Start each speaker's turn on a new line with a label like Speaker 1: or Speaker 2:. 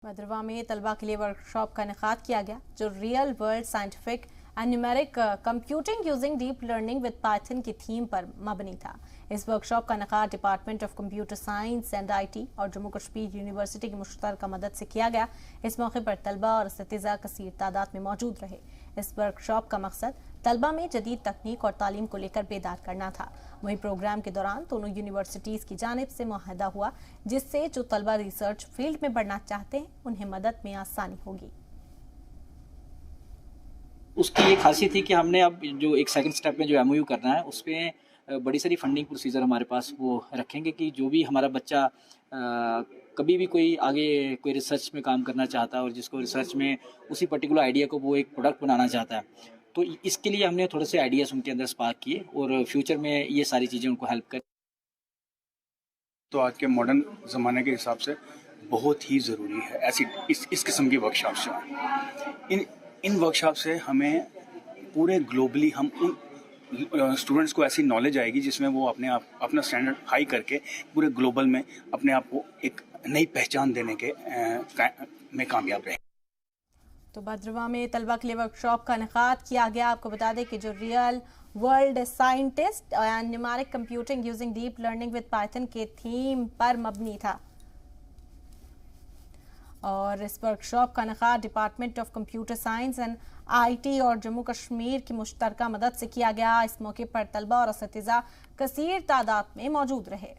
Speaker 1: भद्रवा में तलबा के लिए वर्कशॉप का इनेकाद किया गया जो real world scientific and numeric computing using deep learning with Python की थीम पर मबनी था। इस वर्कशॉप का इनेकाद department of computer science and IT और जम्मू कश्मीर यूनिवर्सिटी की मुश्तरका मदद से किया गया। इस मौके पर तलबा और असातिज़ा कसीर तादाद में मौजूद रहे। इस वर्कशॉप का मकसद तलबा में जदीद तकनीक और तालीम को लेकर बेदार करना था। वहीं प्रोग्राम के दौरान दोनों यूनिवर्सिटीज की जानिब से मुआहदा हुआ जिससे जो तलबा रिसर्च फील्ड में बढ़ना चाहते हैं उन्हें मदद में आसानी होगी।
Speaker 2: उसकी ये खासियत थी कि हमने अब जो एक सेकंड स्टेप में जो एमओयू करना है उस पर बड़ी सारी फंडिंग प्रोसीजर हमारे पास वो रखेंगे कि जो भी हमारा बच्चा कभी भी कोई आगे कोई रिसर्च में काम करना चाहता है और जिसको रिसर्च में उसी पर्टिकुलर आइडिया को वो एक प्रोडक्ट बनाना चाहता है, तो इसके लिए हमने थोड़े से आइडियाज़ उनके अंदर स्पार्क किए और फ्यूचर में ये सारी चीज़ें उनको हेल्प करें।
Speaker 3: तो आज के मॉडर्न ज़माने के हिसाब से बहुत ही ज़रूरी है ऐसी इस किस्म की वर्कशॉप्स जो हैं। इन वर्कशॉप से हमें पूरे ग्लोबली हम उन स्टूडेंट्स को ऐसी नॉलेज आएगी जिसमें वो अपना स्टैंडर्ड हाई करके पूरे ग्लोबल में अपने आप को एक नई पहचान देने के में कामयाब रहे।
Speaker 1: तो भद्रवा में तलबा के लिए वर्कशॉप का इनेकाद किया गया। आपको बता दें कि जो real world scientist and numeric computing using deep learning with Python के थीम पर मबनी था और इस वर्कशॉप का इनेकाद department of computer science and IT और जम्मू कश्मीर की मुश्तरका मदद से किया गया। इस मौके पर तलबा और असातिज़ा कसीर तादाद में मौजूद रहे।